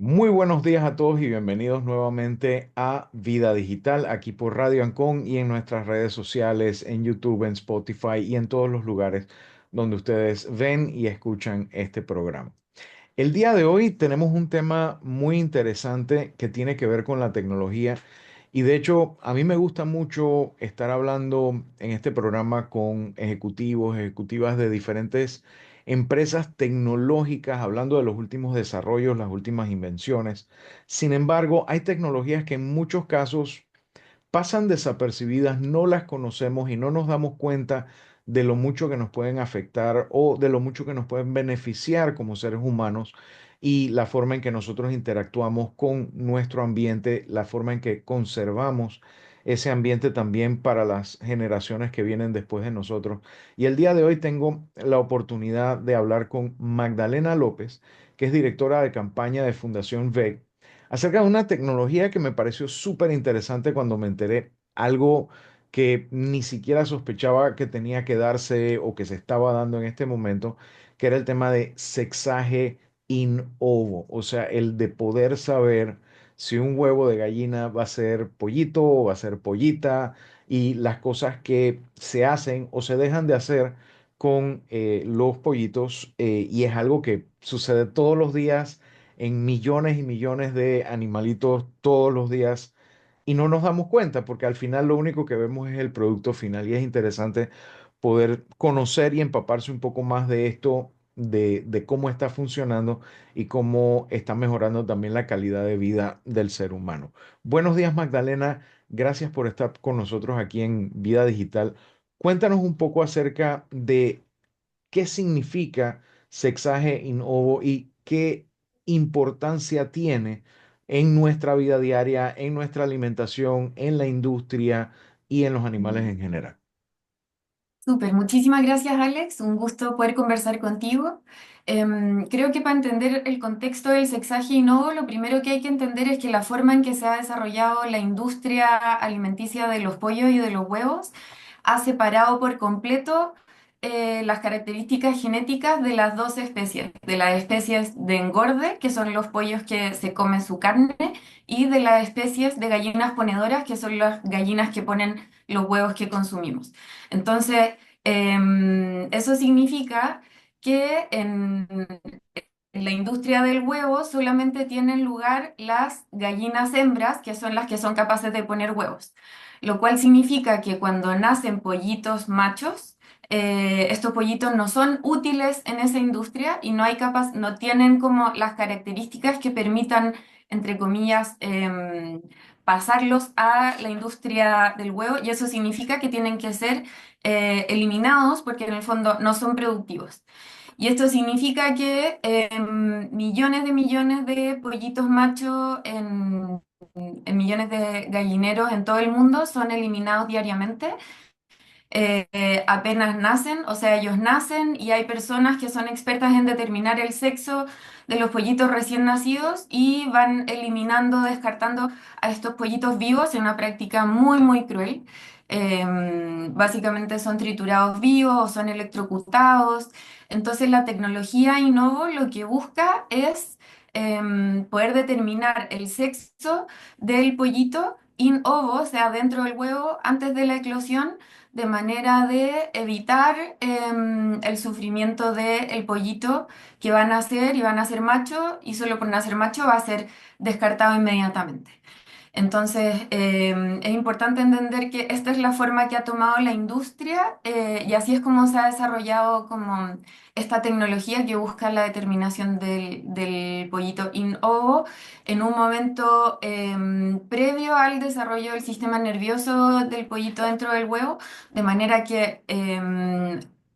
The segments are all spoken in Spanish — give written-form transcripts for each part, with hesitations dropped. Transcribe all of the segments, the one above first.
Muy buenos días a todos y bienvenidos nuevamente a Vida Digital, aquí por Radio Ancon y en nuestras redes sociales, en YouTube, en Spotify y en todos los lugares donde ustedes ven y escuchan este programa. El día de hoy tenemos un tema muy interesante que tiene que ver con la tecnología y de hecho a mí me gusta mucho estar hablando en este programa con ejecutivos, ejecutivas de diferentes empresas tecnológicas, hablando de los últimos desarrollos, las últimas invenciones. Sin embargo, hay tecnologías que en muchos casos pasan desapercibidas, no las conocemos y no nos damos cuenta de lo mucho que nos pueden afectar o de lo mucho que nos pueden beneficiar como seres humanos y la forma en que nosotros interactuamos con nuestro ambiente, la forma en que conservamos ese ambiente también para las generaciones que vienen después de nosotros. Y el día de hoy tengo la oportunidad de hablar con Magdalena López, que es directora de campaña de Fundación VEC acerca de una tecnología que me pareció súper interesante cuando me enteré, algo que ni siquiera sospechaba que tenía que darse o que se estaba dando en este momento, que era el tema de sexaje in ovo, o sea, el de poder saber si un huevo de gallina va a ser pollito o va a ser pollita y las cosas que se hacen o se dejan de hacer con los pollitos y es algo que sucede todos los días en millones y millones de animalitos todos los días y no nos damos cuenta porque al final lo único que vemos es el producto final y es interesante poder conocer y empaparse un poco más de esto, de cómo está funcionando y cómo está mejorando también la calidad de vida del ser humano. Buenos días, Magdalena. Gracias por estar con nosotros aquí en Vida Digital. Cuéntanos un poco acerca de qué significa sexaje in ovo y qué importancia tiene en nuestra vida diaria, en nuestra alimentación, en la industria y en los animales en general. Súper, muchísimas gracias Alex, un gusto poder conversar contigo. Creo que para entender el contexto del sexaje no, lo primero que hay que entender es que la forma en que se ha desarrollado la industria alimenticia de los pollos y de los huevos ha separado por completo las características genéticas de las dos especies, de las especies de engorde, que son los pollos que se comen su carne, y de las especies de gallinas ponedoras, que son las gallinas que ponen los huevos que consumimos. Entonces, eso significa que en la industria del huevo solamente tienen lugar las gallinas hembras, que son las que son capaces de poner huevos, lo cual significa que cuando nacen pollitos machos, estos pollitos no son útiles en esa industria y no tienen como las características que permitan, entre comillas, pasarlos a la industria del huevo, y eso significa que tienen que ser eliminados porque en el fondo no son productivos. Y esto significa que millones de pollitos machos en millones de gallineros en todo el mundo son eliminados diariamente apenas nacen, o sea, ellos nacen y hay personas que son expertas en determinar el sexo de los pollitos recién nacidos y van eliminando, descartando a estos pollitos vivos en una práctica muy cruel. Básicamente son triturados vivos o son electrocutados. Entonces la tecnología Innovo lo que busca es poder determinar el sexo del pollito in ovo, o sea, dentro del huevo, antes de la eclosión de manera de evitar el sufrimiento del pollito que van a nacer y van a ser macho y solo por nacer macho va a ser descartado inmediatamente. Entonces, es importante entender que esta es la forma que ha tomado la industria y así es como se ha desarrollado como esta tecnología que busca la determinación del pollito in ovo en un momento previo al desarrollo del sistema nervioso del pollito dentro del huevo, de manera que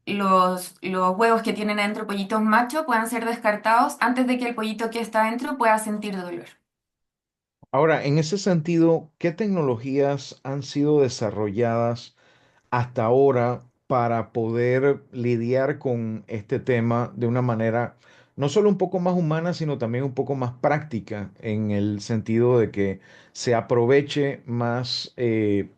los huevos que tienen adentro pollitos machos puedan ser descartados antes de que el pollito que está adentro pueda sentir dolor. Ahora, en ese sentido, ¿qué tecnologías han sido desarrolladas hasta ahora para poder lidiar con este tema de una manera no solo un poco más humana, sino también un poco más práctica, en el sentido de que se aproveche más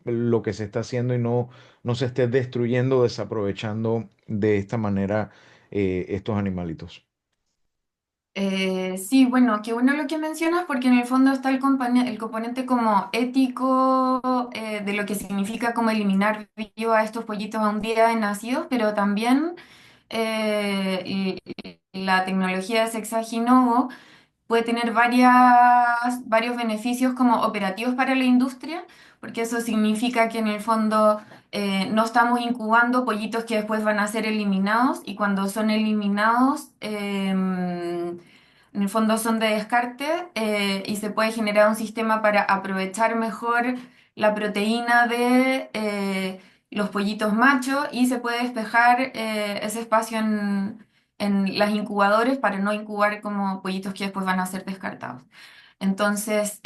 lo que se está haciendo y no se esté destruyendo, desaprovechando de esta manera estos animalitos? Sí, bueno, qué bueno lo que mencionas porque en el fondo está el componente como ético de lo que significa como eliminar vivo a estos pollitos a un día de nacidos, pero también la tecnología de sexaginovo puede tener varios beneficios como operativos para la industria, porque eso significa que en el fondo no estamos incubando pollitos que después van a ser eliminados y cuando son eliminados, en el fondo son de descarte y se puede generar un sistema para aprovechar mejor la proteína de los pollitos machos y se puede despejar ese espacio en las incubadoras para no incubar como pollitos que después van a ser descartados. Entonces,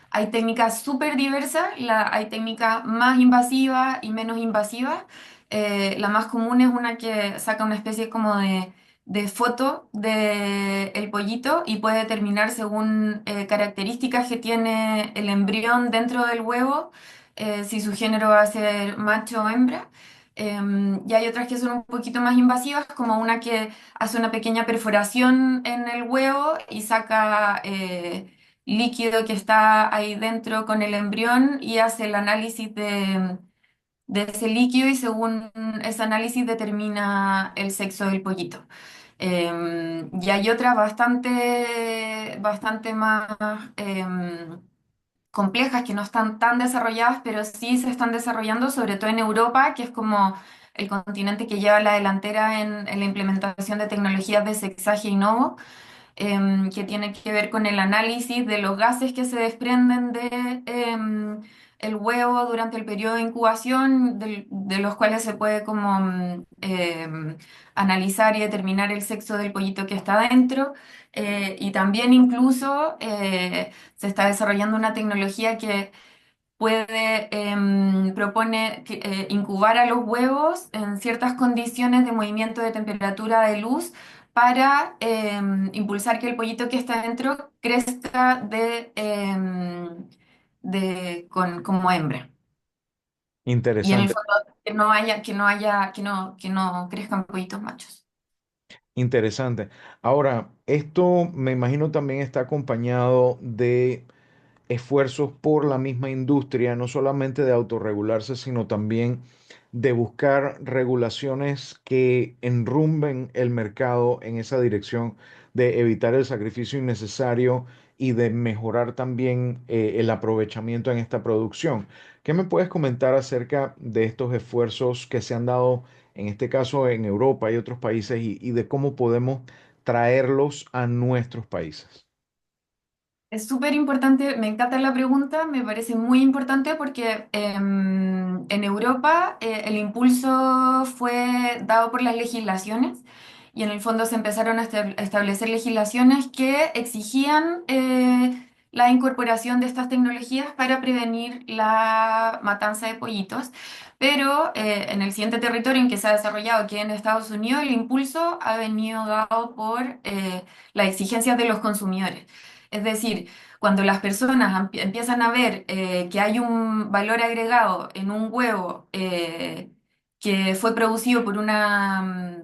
hay técnicas súper diversas, hay técnicas más invasivas y menos invasivas. La más común es una que saca una especie como de foto del pollito y puede determinar según características que tiene el embrión dentro del huevo, si su género va a ser macho o hembra. Y hay otras que son un poquito más invasivas, como una que hace una pequeña perforación en el huevo y saca líquido que está ahí dentro con el embrión y hace el análisis de ese líquido y según ese análisis determina el sexo del pollito. Y hay otras bastante más complejas que no están tan desarrolladas, pero sí se están desarrollando, sobre todo en Europa, que es como el continente que lleva la delantera en la implementación de tecnologías de sexaje y novo que tiene que ver con el análisis de los gases que se desprenden de el huevo durante el periodo de incubación, de los cuales se puede como analizar y determinar el sexo del pollito que está dentro. Y también incluso se está desarrollando una tecnología que propone incubar a los huevos en ciertas condiciones de movimiento de temperatura de luz para impulsar que el pollito que está dentro crezca como hembra. Y en el Interesante. fondo que no crezcan pollitos machos. Interesante. Ahora, esto me imagino también está acompañado de esfuerzos por la misma industria, no solamente de autorregularse, sino también de buscar regulaciones que enrumben el mercado en esa dirección de evitar el sacrificio innecesario y de mejorar también el aprovechamiento en esta producción. ¿Qué me puedes comentar acerca de estos esfuerzos que se han dado, en este caso en Europa y otros países, y de cómo podemos traerlos a nuestros países? Es súper importante, me encanta la pregunta, me parece muy importante porque en Europa el impulso fue dado por las legislaciones y en el fondo se empezaron a establecer legislaciones que exigían la incorporación de estas tecnologías para prevenir la matanza de pollitos. Pero en el siguiente territorio en que se ha desarrollado, que es en Estados Unidos, el impulso ha venido dado por las exigencias de los consumidores. Es decir, cuando las personas empiezan a ver que hay un valor agregado en un huevo que fue producido por una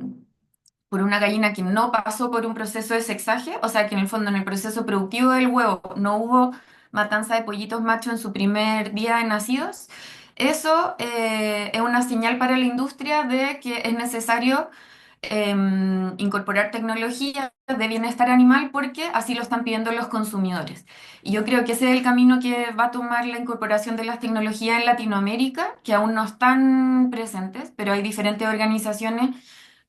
gallina que no pasó por un proceso de sexaje, o sea que en el fondo en el proceso productivo del huevo no hubo matanza de pollitos machos en su primer día de nacidos, eso es una señal para la industria de que es necesario incorporar tecnología de bienestar animal porque así lo están pidiendo los consumidores. Y yo creo que ese es el camino que va a tomar la incorporación de las tecnologías en Latinoamérica, que aún no están presentes, pero hay diferentes organizaciones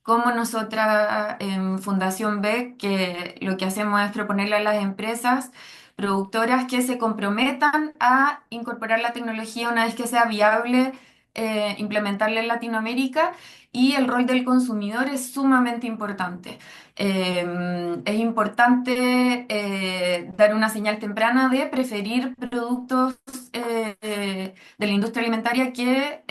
como nosotras en Fundación B, que lo que hacemos es proponerle a las empresas productoras que se comprometan a incorporar la tecnología una vez que sea viable implementarla en Latinoamérica y el rol del consumidor es sumamente importante. Es importante dar una señal temprana de preferir productos de la industria alimentaria que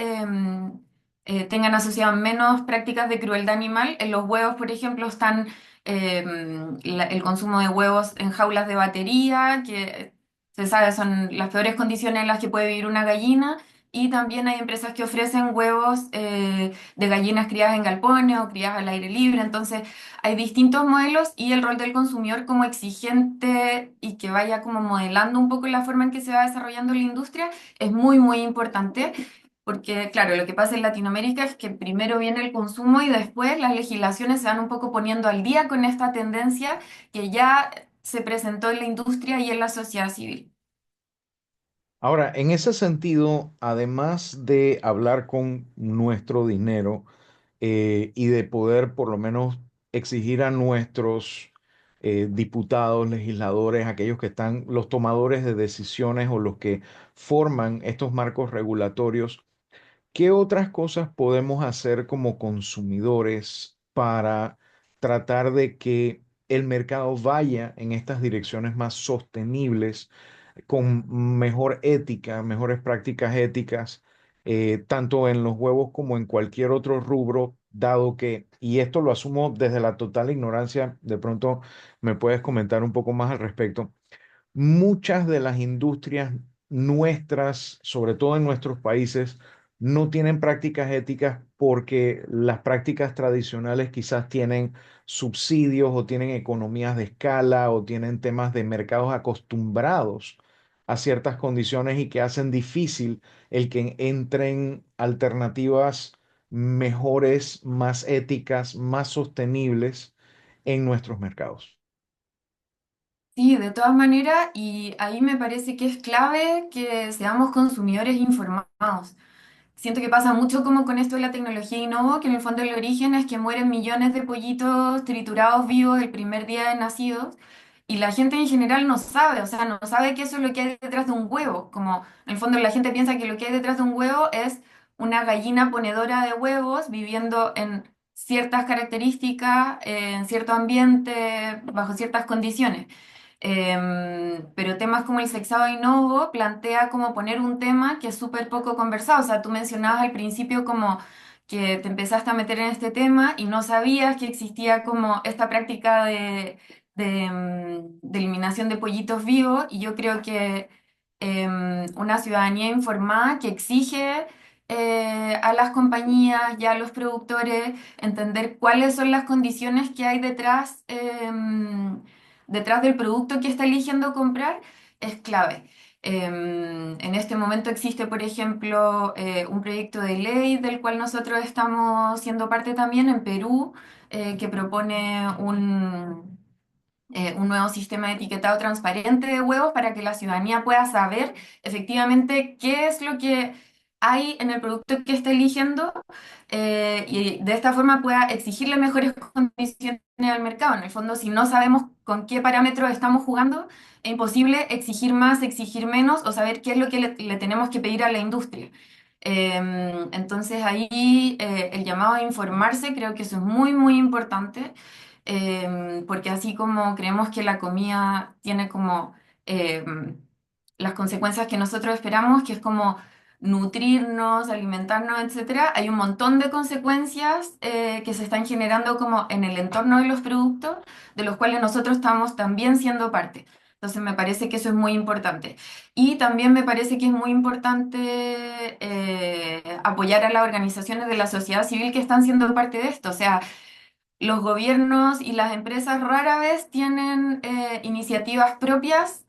tengan asociadas menos prácticas de crueldad animal. En los huevos, por ejemplo, están el consumo de huevos en jaulas de batería, que se sabe son las peores condiciones en las que puede vivir una gallina, y también hay empresas que ofrecen huevos de gallinas criadas en galpones o criadas al aire libre. Entonces, hay distintos modelos y el rol del consumidor como exigente y que vaya como modelando un poco la forma en que se va desarrollando la industria es muy, muy importante. Porque, claro, lo que pasa en Latinoamérica es que primero viene el consumo y después las legislaciones se van un poco poniendo al día con esta tendencia que ya se presentó en la industria y en la sociedad civil. Ahora, en ese sentido, además de hablar con nuestro dinero y de poder por lo menos exigir a nuestros diputados, legisladores, aquellos que están, los tomadores de decisiones o los que forman estos marcos regulatorios, ¿qué otras cosas podemos hacer como consumidores para tratar de que el mercado vaya en estas direcciones más sostenibles, con mejor ética, mejores prácticas éticas, tanto en los huevos como en cualquier otro rubro, dado que, y esto lo asumo desde la total ignorancia, de pronto me puedes comentar un poco más al respecto? Muchas de las industrias nuestras, sobre todo en nuestros países, no tienen prácticas éticas porque las prácticas tradicionales quizás tienen subsidios o tienen economías de escala o tienen temas de mercados acostumbrados a ciertas condiciones y que hacen difícil el que entren alternativas mejores, más éticas, más sostenibles en nuestros mercados. Sí, de todas maneras, y ahí me parece que es clave que seamos consumidores informados. Siento que pasa mucho como con esto de la tecnología innovo, que en el fondo el origen es que mueren millones de pollitos triturados vivos el primer día de nacidos y la gente en general no sabe, o sea, no sabe que eso es lo que hay detrás de un huevo. Como en el fondo la gente piensa que lo que hay detrás de un huevo es una gallina ponedora de huevos viviendo en ciertas características, en cierto ambiente, bajo ciertas condiciones. Pero temas como el sexado in novo plantea como poner un tema que es súper poco conversado. O sea, tú mencionabas al principio como que te empezaste a meter en este tema y no sabías que existía como esta práctica de eliminación de pollitos vivos y yo creo que una ciudadanía informada que exige a las compañías y a los productores entender cuáles son las condiciones que hay detrás del producto que está eligiendo comprar es clave. En este momento existe, por ejemplo, un proyecto de ley del cual nosotros estamos siendo parte también en Perú, que propone un nuevo sistema de etiquetado transparente de huevos para que la ciudadanía pueda saber efectivamente qué es lo que hay en el producto que está eligiendo y de esta forma pueda exigirle mejores condiciones al mercado. En el fondo, si no sabemos con qué parámetros estamos jugando, es imposible exigir más, exigir menos o saber qué es lo que le tenemos que pedir a la industria. Entonces ahí el llamado a informarse creo que eso es muy, muy importante porque así como creemos que la comida tiene como las consecuencias que nosotros esperamos, que es como nutrirnos, alimentarnos, etcétera, hay un montón de consecuencias que se están generando como en el entorno de los productos, de los cuales nosotros estamos también siendo parte. Entonces me parece que eso es muy importante. Y también me parece que es muy importante apoyar a las organizaciones de la sociedad civil que están siendo parte de esto. O sea, los gobiernos y las empresas rara vez tienen iniciativas propias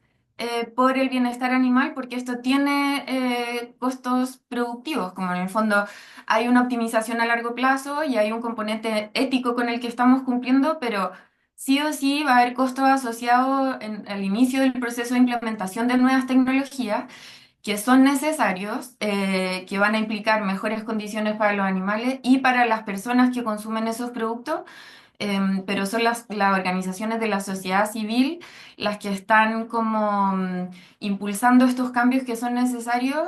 por el bienestar animal porque esto tiene costos productivos, como en el fondo hay una optimización a largo plazo y hay un componente ético con el que estamos cumpliendo, pero sí o sí va a haber costos asociados al inicio del proceso de implementación de nuevas tecnologías que son necesarios, que van a implicar mejores condiciones para los animales y para las personas que consumen esos productos, pero son las organizaciones de la sociedad civil las que están como impulsando estos cambios que son necesarios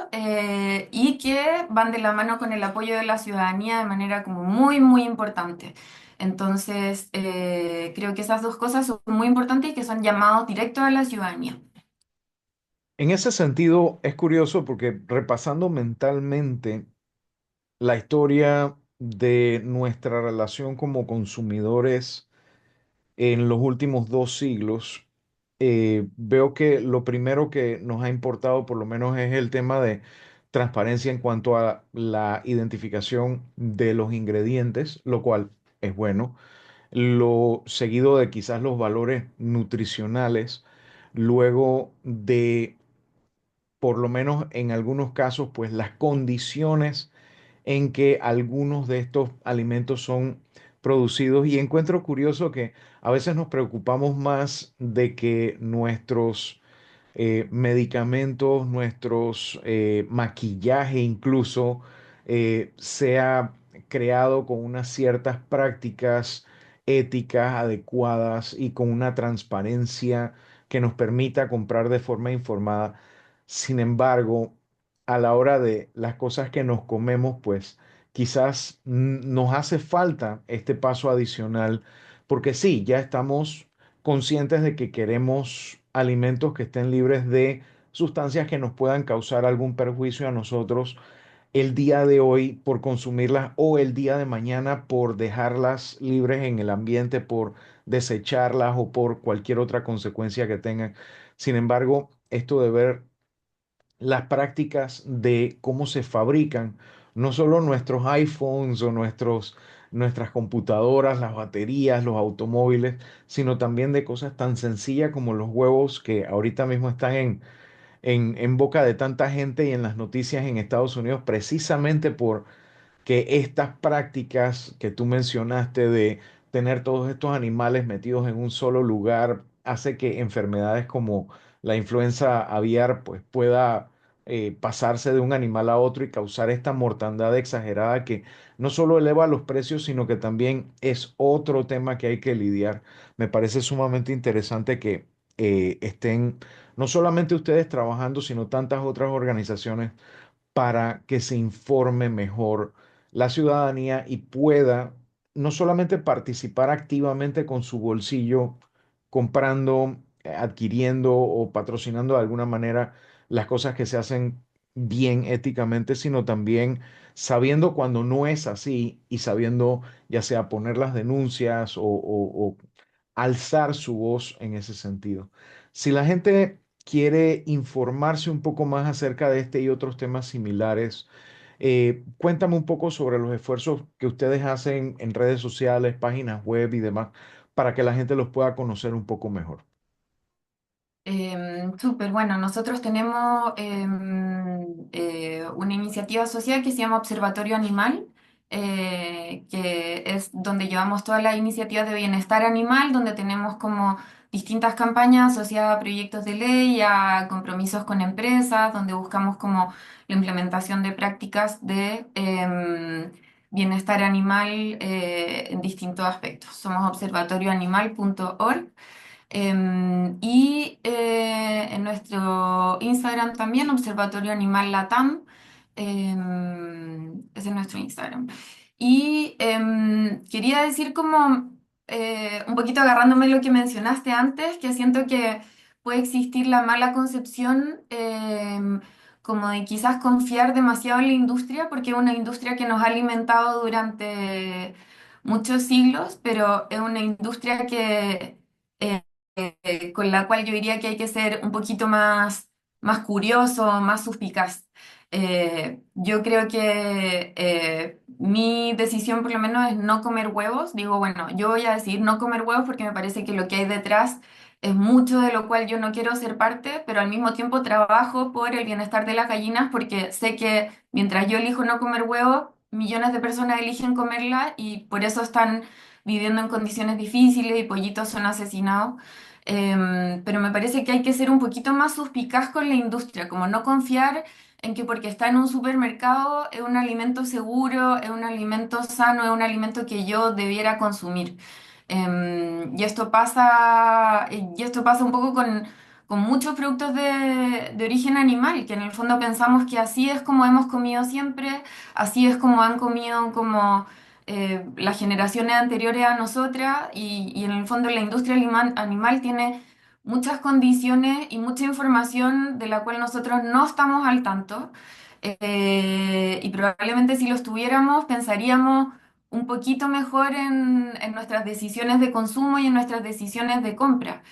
y que van de la mano con el apoyo de la ciudadanía de manera como muy, muy importante. Entonces, creo que esas dos cosas son muy importantes y que son llamados directos a la ciudadanía. En ese sentido, es curioso porque repasando mentalmente la historia de nuestra relación como consumidores en los últimos 2 siglos, veo que lo primero que nos ha importado por lo menos es el tema de transparencia en cuanto a la identificación de los ingredientes, lo cual es bueno. Lo seguido de quizás los valores nutricionales, luego de, por lo menos en algunos casos, pues las condiciones en que algunos de estos alimentos son producidos. Y encuentro curioso que a veces nos preocupamos más de que nuestros medicamentos, nuestros maquillaje incluso, sea creado con unas ciertas prácticas éticas adecuadas y con una transparencia que nos permita comprar de forma informada. Sin embargo, a la hora de las cosas que nos comemos, pues quizás nos hace falta este paso adicional, porque sí, ya estamos conscientes de que queremos alimentos que estén libres de sustancias que nos puedan causar algún perjuicio a nosotros el día de hoy por consumirlas o el día de mañana por dejarlas libres en el ambiente, por desecharlas o por cualquier otra consecuencia que tengan. Sin embargo, esto de ver las prácticas de cómo se fabrican, no solo nuestros iPhones o nuestras computadoras, las baterías, los automóviles, sino también de cosas tan sencillas como los huevos que ahorita mismo están en boca de tanta gente y en las noticias en Estados Unidos, precisamente por que estas prácticas que tú mencionaste de tener todos estos animales metidos en un solo lugar hace que enfermedades como la influenza aviar pues pueda pasarse de un animal a otro y causar esta mortandad exagerada que no solo eleva los precios, sino que también es otro tema que hay que lidiar. Me parece sumamente interesante que estén no solamente ustedes trabajando, sino tantas otras organizaciones para que se informe mejor la ciudadanía y pueda no solamente participar activamente con su bolsillo, comprando, adquiriendo o patrocinando de alguna manera las cosas que se hacen bien éticamente, sino también sabiendo cuando no es así y sabiendo ya sea poner las denuncias o alzar su voz en ese sentido. Si la gente quiere informarse un poco más acerca de este y otros temas similares, cuéntame un poco sobre los esfuerzos que ustedes hacen en redes sociales, páginas web y demás, para que la gente los pueda conocer un poco mejor. Súper, bueno, nosotros tenemos una iniciativa social que se llama Observatorio Animal, que es donde llevamos todas las iniciativas de bienestar animal, donde tenemos como distintas campañas asociadas a proyectos de ley, a compromisos con empresas, donde buscamos como la implementación de prácticas de bienestar animal en distintos aspectos. Somos observatorioanimal.org. En nuestro Instagram también, Observatorio Animal Latam, ese es nuestro Instagram. Quería decir como, un poquito agarrándome lo que mencionaste antes, que siento que puede existir la mala concepción como de quizás confiar demasiado en la industria, porque es una industria que nos ha alimentado durante muchos siglos, pero es una industria que con la cual yo diría que hay que ser un poquito más curioso, más suspicaz. Yo creo que mi decisión por lo menos es no comer huevos. Digo, bueno, yo voy a decir no comer huevos porque me parece que lo que hay detrás es mucho de lo cual yo no quiero ser parte, pero al mismo tiempo trabajo por el bienestar de las gallinas porque sé que mientras yo elijo no comer huevos, millones de personas eligen comerla y por eso están viviendo en condiciones difíciles y pollitos son asesinados. Pero me parece que hay que ser un poquito más suspicaz con la industria, como no confiar en que porque está en un supermercado es un alimento seguro, es un alimento sano, es un alimento que yo debiera consumir. Y esto pasa un poco con muchos productos de origen animal, que en el fondo pensamos que así es como hemos comido siempre, así es como han comido como las generaciones anteriores a nosotras y en el fondo la industria animal tiene muchas condiciones y mucha información de la cual nosotros no estamos al tanto y probablemente si lo estuviéramos pensaríamos un poquito mejor en nuestras decisiones de consumo y en nuestras decisiones de compra.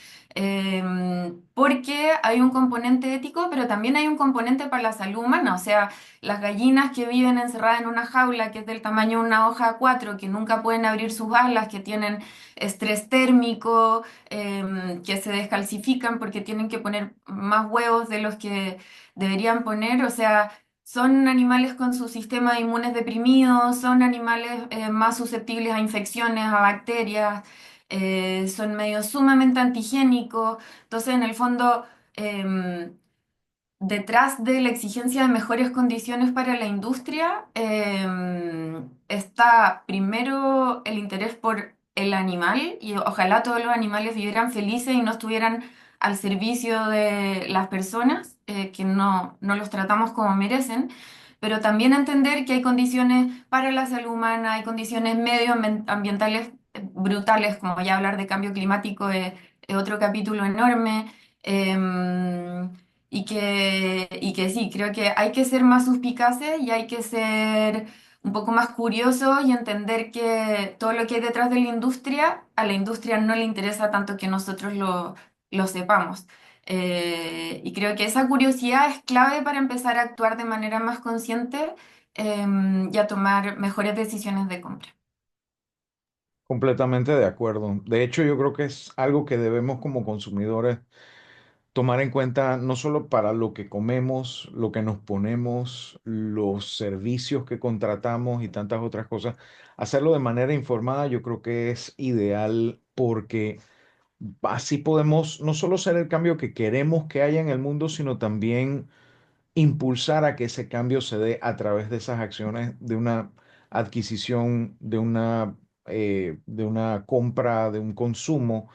Porque hay un componente ético, pero también hay un componente para la salud humana. O sea, las gallinas que viven encerradas en una jaula que es del tamaño de una hoja A4, que nunca pueden abrir sus alas, que tienen estrés térmico, que se descalcifican porque tienen que poner más huevos de los que deberían poner. O sea, son animales con su sistema inmune deprimido, son animales más susceptibles a infecciones, a bacterias, son medios sumamente antigénicos. Entonces, en el fondo, detrás de la exigencia de mejores condiciones para la industria, está primero el interés por el animal y ojalá todos los animales vivieran felices y no estuvieran al servicio de las personas, que no los tratamos como merecen, pero también entender que hay condiciones para la salud humana, hay condiciones medioambientales brutales, como ya hablar de cambio climático es otro capítulo enorme. em, y que sí, creo que hay que ser más suspicaces y hay que ser un poco más curiosos y entender que todo lo que hay detrás de la industria, a la industria no le interesa tanto que nosotros lo sepamos. Y creo que esa curiosidad es clave para empezar a actuar de manera más consciente, y a tomar mejores decisiones de compra. Completamente de acuerdo. De hecho, yo creo que es algo que debemos como consumidores tomar en cuenta no solo para lo que comemos, lo que nos ponemos, los servicios que contratamos y tantas otras cosas. Hacerlo de manera informada yo creo que es ideal porque así podemos no solo ser el cambio que queremos que haya en el mundo, sino también impulsar a que ese cambio se dé a través de esas acciones de una adquisición, de una compra, de un consumo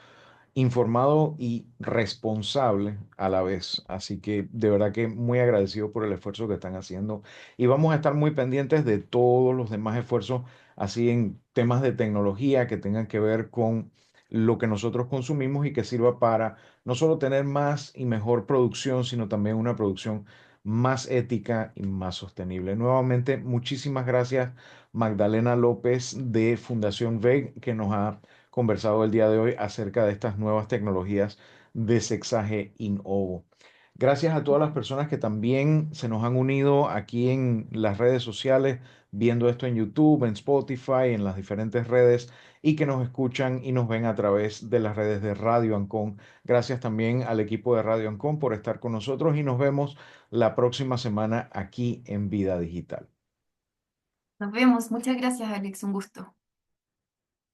informado y responsable a la vez. Así que de verdad que muy agradecido por el esfuerzo que están haciendo y vamos a estar muy pendientes de todos los demás esfuerzos, así en temas de tecnología que tengan que ver con lo que nosotros consumimos y que sirva para no solo tener más y mejor producción, sino también una producción más ética y más sostenible. Nuevamente, muchísimas gracias, Magdalena López de Fundación VEG, que nos ha conversado el día de hoy acerca de estas nuevas tecnologías de sexaje in ovo. Gracias a todas las personas que también se nos han unido aquí en las redes sociales, viendo esto en YouTube, en Spotify, en las diferentes redes y que nos escuchan y nos ven a través de las redes de Radio Ancon. Gracias también al equipo de Radio Ancon por estar con nosotros y nos vemos la próxima semana aquí en Vida Digital. Nos vemos. Muchas gracias, Alex. Un gusto.